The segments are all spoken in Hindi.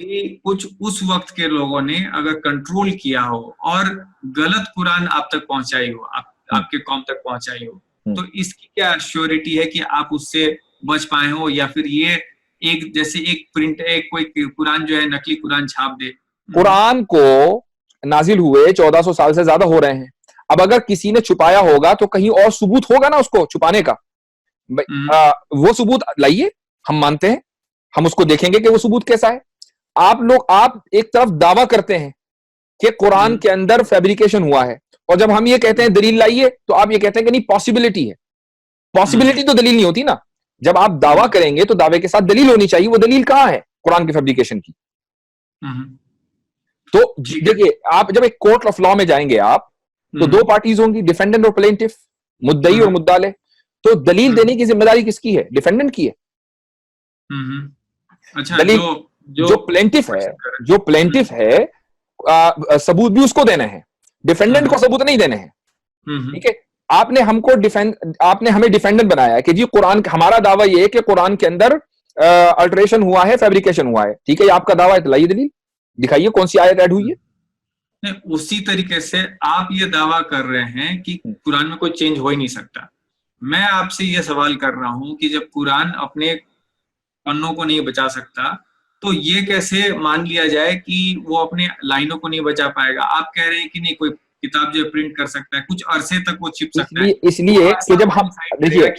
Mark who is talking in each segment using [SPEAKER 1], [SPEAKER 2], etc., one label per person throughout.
[SPEAKER 1] कि कुछ उस वक्त के लोगों ने अगर कंट्रोल किया हो और गलत कुरान आप तक पहुंचाई हो, आपके कौम तक पहुंचाई हो, तो इसकी क्या श्योरिटी है कि आप उससे बच पाए हो, या फिर ये एक जैसे एक प्रिंट, एक कोई कुरान जो है नकली कुरान छाप दे?
[SPEAKER 2] कुरान को नाजिल हुए 1400 साल से ज्यादा हो रहे हैं। अब अगर किसी ने छुपाया होगा तो कहीं और सबूत होगा ना उसको छुपाने का। वो सबूत लाइए, हम मानते हैं, हम उसको देखेंगे कि वो सबूत कैसा है। आप एक तरफ दावा करते हैं कि कुरान के अंदर फैब्रिकेशन हुआ है, और जब हम ये कहते हैं दलील लाइए, तो आप ये कहते हैं कि नहीं पॉसिबिलिटी है। पॉसिबिलिटी तो दलील नहीं होती ना। जब आप दावा करेंगे तो दावे के साथ दलील होनी चाहिए। वो दलील कहां है कुरान के फैब्रिकेशन की? तो देखिए, आप जब एक कोर्ट ऑफ लॉ में जाएंगे आप, तो दो पार्टीज होंगी, डिफेंडेंट और प्लेंटिफ, मुद्दई और मुद्दाले। तो दलील देने की जिम्मेदारी किसकी है? डिफेंडेंट की है।
[SPEAKER 1] अच्छा,
[SPEAKER 2] दलील जो प्लेंटिफ है, सबूत भी उसको देने हैं, डिफेंडेंट को सबूत नहीं देने हैं। ठीक है, आपने हमें डिफेंडेंट बनाया है कि जी कुरान, हमारा दावा यह है कि कुरान के अंदर अल्टरेशन हुआ है, फैब्रिकेशन हुआ है। ठीक है, ये आपका दावा है, तो लाइए दलील, दिखाइए कौन सी आयत ऐड हुई है।
[SPEAKER 1] उसी तरीके से आप ये दावा कर रहे हैं कि कुरान में कोई चेंज हो ही नहीं सकता। मैं आपसे ये सवाल कर रहा हूं कि जब कुरान अपने पन्नों को नहीं बचा सकता, तो ये कैसे मान लिया जाए कि वो अपने लाइनों को नहीं बचा पाएगा? आप कह रहे हैं कि नहीं, कोई किताब जो प्रिंट कर सकता है, कुछ अरसे तक वो छिप सकता है।
[SPEAKER 2] इसलिए कि जब हम देखिए,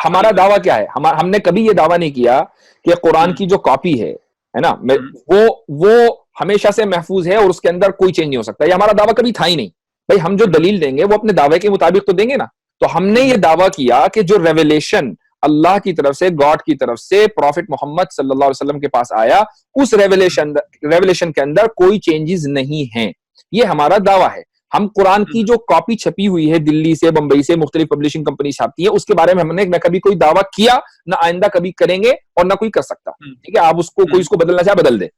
[SPEAKER 2] हमारा दावा क्या है, हमने कभी ये दावा नहीं किया कि कुरान की जो कॉपी है ना, वो हमेशा से महफूज है और उसके अंदर कोई चेंज नहीं हो सकता। ये हमारा दावा कभी था ही नहीं। भाई, हम जो दलील देंगे वो अपने दावे के मुताबिक तो देंगे ना। तो हमने ये दावा किया कि जो रेवलेशन अल्लाह की तरफ से, गॉड की तरफ से प्रॉफिट मोहम्मद सल्लल्लाहु अलैहि वसल्लम के पास आया, उस रेवलेशन के अंदर कोई चेंजेस नहीं है। ये हमारा दावा है। हम कुरान की जो कॉपी छपी हुई है दिल्ली से, बंबई से, मुख्तलिफ पब्लिशिंग कंपनी छापती है, उसके बारे में हमने न कभी कोई दावा किया, ना आइंदा कभी करेंगे, और ना कोई कर सकता। ठीक है, आप उसको, कोई इसको बदलना चाहे बदल दे,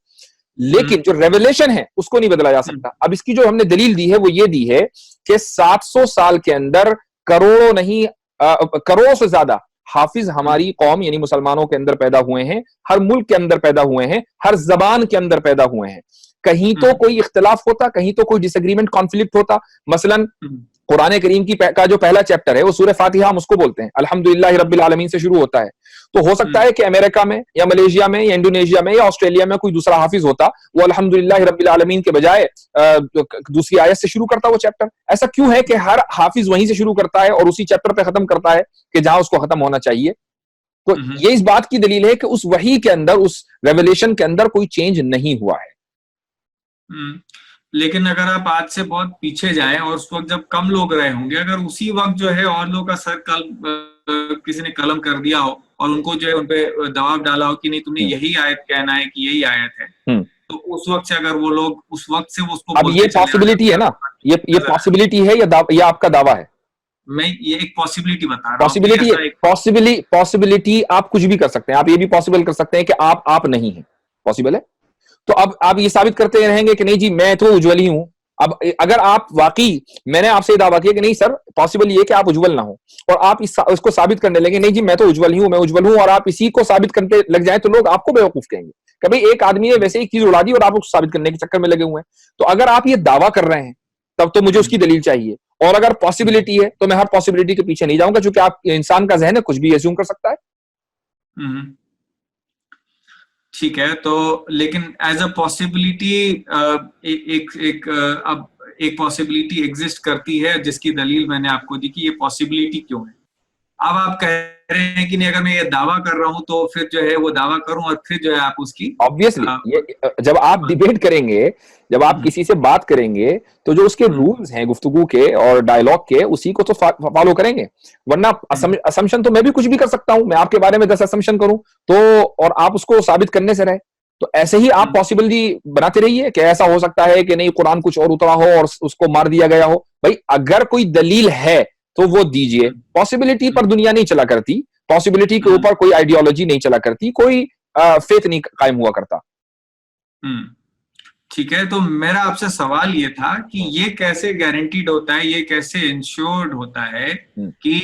[SPEAKER 2] लेकिन जो रेवलेशन है उसको नहीं बदला जा सकता। अब इसकी जो हमने दलील दी है वो ये दी है कि 700 साल के अंदर करोड़ों नहीं, करोड़ों से ज्यादा हाफिज हमारी कौम यानी मुसलमानों के अंदर पैदा हुए हैं, हर मुल्क के अंदर पैदा हुए हैं, हर जबान के अंदर पैदा हुए हैं। कहीं तो कोई इख्तिलाफ होता, कहीं तो कोई डिसएग्रीमेंट, कॉन्फ्लिक्ट होता। मसलन कुरान करीम का जो पहला चैप्टर है वो सूरह फातिहा, हम उसको बोलते हैं, अल्हम्दुलिल्लाह रब्बिल आलमीन से शुरू होता है। तो हो सकता है कि अमेरिका में या मलेशिया में या इंडोनेशिया में या ऑस्ट्रेलिया में कोई दूसरा हाफिज होता, वो अल्हम्दुलिल्लाह रब्बिल आलमीन के बजाय दूसरी आयत से शुरू करता वो चैप्टर। ऐसा क्यों है कि हर हाफिज वहीं से शुरू करता है और उसी चैप्टर पे खत्म करता है कि जहां उसको खत्म होना चाहिए? तो ये इस बात की दलील है कि उस वही के अंदर, उस रेवलेशन के अंदर कोई चेंज नहीं हुआ है।
[SPEAKER 1] लेकिन अगर आप आज से बहुत पीछे जाएं और उस वक्त जब कम लोग रहे होंगे, अगर उसी वक्त जो है और लोगों का सर किसी ने कलम कर दिया हो और उनको जो है उनपे दबाव डाला हो कि नहीं, तुम्हें यही आयत कहना है कि यही आयत है, तो उस वक्त से अगर वो लोग उस वक्त से वो उसको,
[SPEAKER 2] अब ये पॉसिबिलिटी है ना, ये पॉसिबिलिटी है या आपका दावा है?
[SPEAKER 1] मैं ये एक पॉसिबिलिटी बता रहा हूँ।
[SPEAKER 2] पॉसिबिलिटी आप कुछ भी कर सकते हैं। आप ये भी पॉसिबल कर सकते हैं कि आप नहीं है, पॉसिबल है। तो अब आप ये साबित करते रहेंगे कि नहीं जी मैं तो उज्ज्वल ही हूं। अब अगर आप वाकई, मैंने आपसे दावा किया कि नहीं सर पॉसिबल ये कि आप उज्ज्वल ना हो, और आप इसको साबित करने लगे नहीं जी मैं तो उज्ज्वल ही हूं, मैं उज्ज्वल हूं, और आप इसी को साबित करने लग जाए, तो लोग आपको बेवकूफ कहेंगे। कभी एक आदमी ने वैसे एक चीज उड़ा दी और आप उसको साबित करने के चक्कर में लगे हुए हैं। तो अगर आप ये दावा कर रहे हैं तब तो मुझे उसकी दलील चाहिए, और अगर पॉसिबिलिटी है तो मैं हर पॉसिबिलिटी के पीछे नहीं जाऊंगा, क्योंकि आप, इंसान का जहन है, कुछ भी एज्यूम कर सकता है।
[SPEAKER 1] ठीक है, तो लेकिन एज अ पॉसिबिलिटी अब एक पॉसिबिलिटी एग्जिस्ट करती है जिसकी दलील मैंने आपको दी कि ये पॉसिबिलिटी क्यों है। अब आप कह रहे हैं कि नहीं, अगर मैं ये दावा कर रहा हूं तो फिर जो है वो दावा करूं और फिर जो है आप उसकी,
[SPEAKER 2] ऑब्वियसली ये जब आप डिबेट करेंगे, जब आप किसी से बात करेंगे, तो जो उसके रूल्स हैं गुफ्तगू के और डायलॉग के, उसी को तो फॉलो करेंगे। वरना असम्पशन तो मैं भी कुछ भी कर सकता हूं, मैं आपके बारे में 10 असम्पशन करूं तो, और आप उसको साबित करने से रहे। तो ऐसे ही आप पॉसिबिलिटी बनाते रहिए कि ऐसा हो सकता है कि नहीं कुरान कुछ और उतरा हो और उसको मार दिया गया हो। भाई अगर कोई दलील है तो वो दीजिए। पॉसिबिलिटी पर दुनिया नहीं चला करती, पॉसिबिलिटी के ऊपर कोई आइडियोलॉजी नहीं चला करती, कोई फेथ नहीं कायम हुआ करता।
[SPEAKER 1] ठीक है, तो मेरा आपसे सवाल ये था कि ये कैसे गारंटीड होता है, ये कैसे इंश्योर्ड होता है कि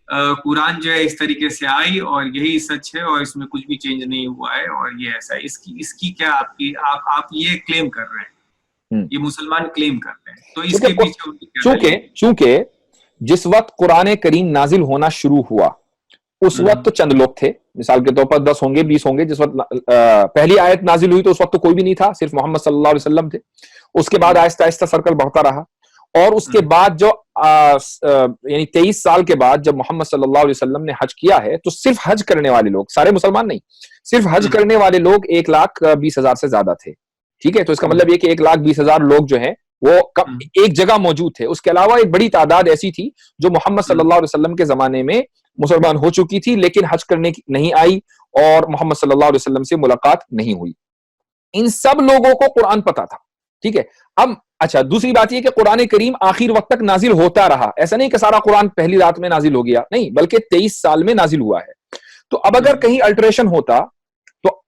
[SPEAKER 1] कुरान जो है इस तरीके से आई और यही सच है और इसमें कुछ भी चेंज नहीं हुआ है और ये ऐसा है, इसकी क्या आपकी आप ये क्लेम कर रहे हैं, ये मुसलमान क्लेम कर रहे हैं, तो इसके पीछे उनकी क्या दलील है?
[SPEAKER 2] चूंकि जिस वक्त कुरान करीम नाजिल होना शुरू हुआ उस वक्त तो चंद लोग थे, मिसाल के तौर पर 10 होंगे 20 होंगे। जिस वक्त पहली आयत नाजिल हुई तो उस वक्त तो कोई भी नहीं था, सिर्फ मोहम्मद सल्लल्लाहु अलैहि वसल्लम थे। उसके बाद आहिस्ता आहिस्ता सर्कल बढ़ता रहा और उसके बाद जो यानी 23 साल के बाद जब मोहम्मद सल्लल्लाहु अलैहि वसल्लम ने हज किया है तो सिर्फ हज करने वाले लोग, सारे मुसलमान नहीं, सिर्फ हज करने वाले लोग 1,20,000 से ज्यादा थे। ठीक है, तो इसका मतलब ये कि 1,20,000 लोग जो हैं वो एक जगह मौजूद थे। उसके अलावा एक बड़ी तादाद ऐसी थी जो मोहम्मद सल्लल्लाहु अलैहि वसल्लम के जमाने में मुसलमान हो चुकी थी लेकिन हज करने नहीं आई और मोहम्मद सल्लल्लाहु अलैहि वसल्लम से मुलाकात नहीं हुई। इन सब लोगों को कुरान पता था। ठीक है, अब अच्छा दूसरी बात यह कि कुरान करीम आखिर वक्त तक नाजिल होता रहा, ऐसा नहीं कि सारा कुरान पहली रात में नाजिल हो गया, नहीं, बल्कि 23 साल में नाजिल हुआ है। तो अब अगर कहीं अल्टरेशन होता तो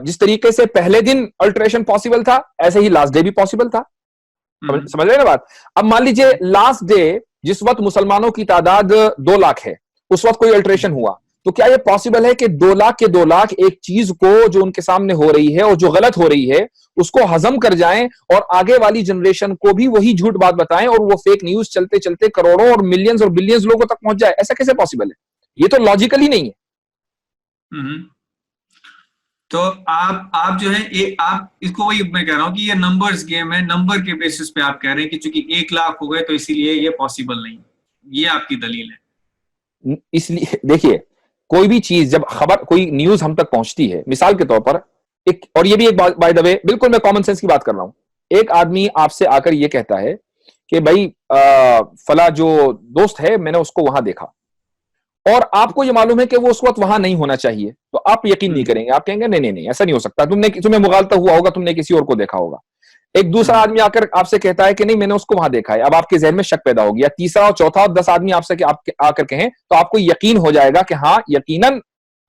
[SPEAKER 2] जिस तरीके से पहले दिन अल्टरेशन पॉसिबल था ऐसे ही लास्ट डे भी पॉसिबल था। समझ रहे ना बात? अब मान लीजिए लास्ट डे जिस वक्त मुसलमानों की तादाद 2 लाख है उस वक्त कोई अल्टरेशन हुआ तो क्या यह पॉसिबल है कि 2 लाख के 2 लाख एक चीज को जो उनके सामने हो रही है और जो गलत हो रही है उसको हजम कर जाएं और आगे वाली जनरेशन को भी वही झूठ बात बताएं और वो फेक न्यूज चलते चलते करोड़ों और मिलियंस और बिलियंस लोगों तक पहुंच जाए? ऐसा कैसे पॉसिबल है? ये तो लॉजिकली नहीं है।
[SPEAKER 1] तो आप जो है आप इसको, वही मैं कह रहा हूं कि ये नंबर्स गेम है, नंबर के बेसिस पे आप कह रहे हैं कि चूंकि 1 लाख हो गए तो इसीलिए ये पॉसिबल नहीं, ये आपकी दलील है।
[SPEAKER 2] इसलिए देखिए, कोई भी चीज जब खबर कोई न्यूज हम तक पहुंचती है, मिसाल के तौर पर एक, और ये भी एक बाय द वे बिल्कुल मैं कॉमन सेंस की बात कर रहा हूं, एक आदमी आपसे आकर ये कहता है कि भाई फला जो दोस्त है मैंने उसको वहां देखा और आपको ये मालूम है कि वो उस वक्त वहां नहीं होना चाहिए, तो आप यकीन नहीं करेंगे, आप कहेंगे नहीं नहीं नहीं ऐसा नहीं हो सकता, तुम्हें मुगालता हुआ होगा, तुमने किसी और को देखा होगा। एक दूसरा आदमी आकर आपसे कहता है कि नहीं मैंने उसको वहां देखा है, अब आपके जहन में शक पैदा हो गया। तीसरा और चौथा और 10 आदमी आपसे आकर कहें तो आपको यकीन हो जाएगा कि हाँ यकीनन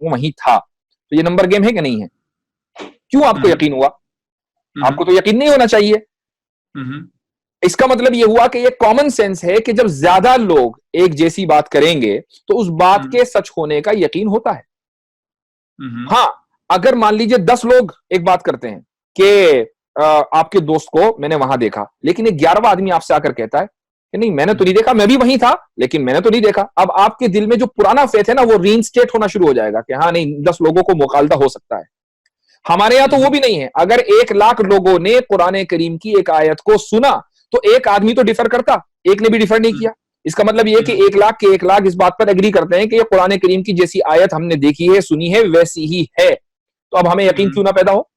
[SPEAKER 2] वो वहीं था। तो ये नंबर गेम है कि नहीं है? क्यों आपको यकीन हुआ? आपको तो यकीन नहीं होना चाहिए। इसका मतलब यह हुआ कि यह कॉमन सेंस है कि जब ज्यादा लोग एक जैसी बात करेंगे तो उस बात के सच होने का यकीन होता है। हाँ, अगर मान लीजिए 10 लोग एक बात करते हैं कि आपके दोस्त को मैंने वहां देखा, लेकिन एक 11वां आदमी आपसे आकर कहता है कि नहीं मैंने तो नहीं देखा, मैं भी वहीं था लेकिन मैंने तो नहीं देखा। अब आपके दिल में जो पुराना फेथ है ना वो रीइंस्टेट होना शुरू हो जाएगा कि हाँ नहीं 10 लोगों को मुखालता हो सकता है। हमारे यहां तो वो भी नहीं है। अगर 1 लाख लोगों ने कुरान करीम की एक आयत को सुना तो एक आदमी तो डिफर करता, एक ने भी डिफर नहीं किया। इसका मतलब यह कि 1 लाख के 1 लाख इस बात पर एग्री करते हैं कि ये कुरान करीम की जैसी आयत हमने देखी है सुनी है वैसी ही है, तो अब हमें यकीन क्यों ना पैदा हो?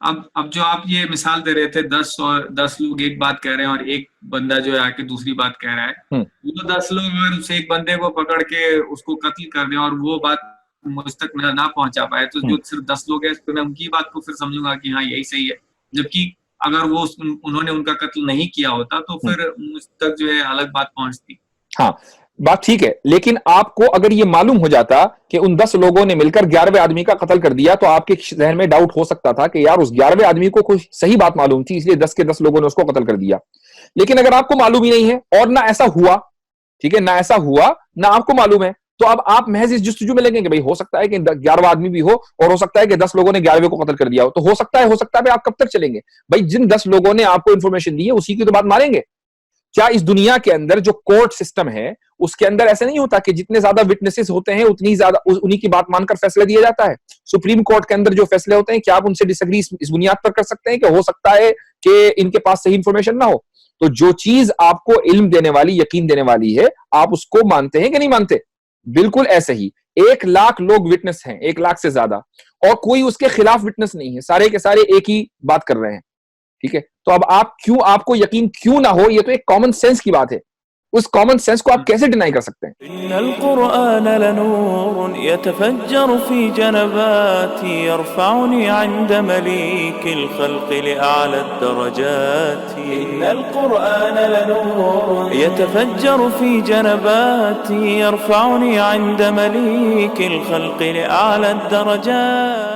[SPEAKER 1] अब जो आप ये मिसाल दे रहे थे 10 लोग एक बात कह रहे हैं और एक बंदा जो है आके दूसरी बात कह रहा है, वो 10 लोग अगर उसे एक बंदे को पकड़ के उसको कत्ल कर दें और वो बात मुझ तक ना पहुंचा पाए तो जो सिर्फ 10 लोग हैं तो मैं उनकी बात को फिर समझूंगा कि हाँ यही सही है, जबकि अगर वो उन्होंने उनका कत्ल नहीं किया होता तो फिर मुझ तक जो है अलग बात पहुंचती।
[SPEAKER 2] हाँ बात ठीक है, लेकिन आपको अगर ये मालूम हो जाता कि उन 10 लोगों ने मिलकर 11वें आदमी का कत्ल कर दिया तो आपके जहन में डाउट हो सकता था कि यार उस 11वें आदमी को कुछ सही बात मालूम थी इसलिए 10 के 10 लोगों ने उसको कत्ल कर दिया। लेकिन अगर आपको मालूम ही नहीं है और ना ऐसा हुआ, ठीक है, ना ऐसा हुआ ना आपको मालूम है, तो अब आप महज इस जस्तजू में लगेंगे भाई हो सकता है कि 11वां आदमी भी हो और हो सकता है कि 10 लोगों ने 11वें को कत्ल कर दिया हो, तो हो सकता है आप कब तक चलेंगे भाई? जिन 10 लोगों ने आपको इंफॉर्मेशन दी है उसी की तो बात मारेंगे। क्या इस दुनिया के अंदर जो कोर्ट सिस्टम है उसके अंदर ऐसा नहीं होता कि जितने ज्यादा विटनेसेस होते हैं उतनी ज्यादा उन्हीं की बात मानकर फैसला दिया जाता है? सुप्रीम कोर्ट के अंदर जो फैसले होते हैं क्या आप उनसे डिसएग्री इस बुनियाद पर कर सकते हैं कि हो सकता है कि इनके पास सही इंफॉर्मेशन ना हो? तो जो चीज आपको इल्म देने वाली, यकीन देने वाली है, आप उसको मानते हैं कि नहीं मानते? बिल्कुल ऐसे ही 1 लाख लोग विटनेस हैं, 1 लाख से ज्यादा, और कोई उसके खिलाफ विटनेस नहीं है, सारे के सारे एक ही बात कर रहे हैं, ठीक है? तो अब आपको यकीन क्यों ना हो? ये तो एक कॉमन सेंस की बात है, उस कॉमन सेंस को आप कैसे डिनाई कर सकते हैं?
[SPEAKER 3] इन्नल कुरआन लनूर यतफज्जरु फी जनबाती यरफउनी इंद मलीकिल खल्क़ लिअअला अद-दरजात। इन्नल कुरआन लनूर यतफज्जरु फी जनबाती यरफउनी इंद मलीकिल खल्क़ लिअअला अद-दरजात।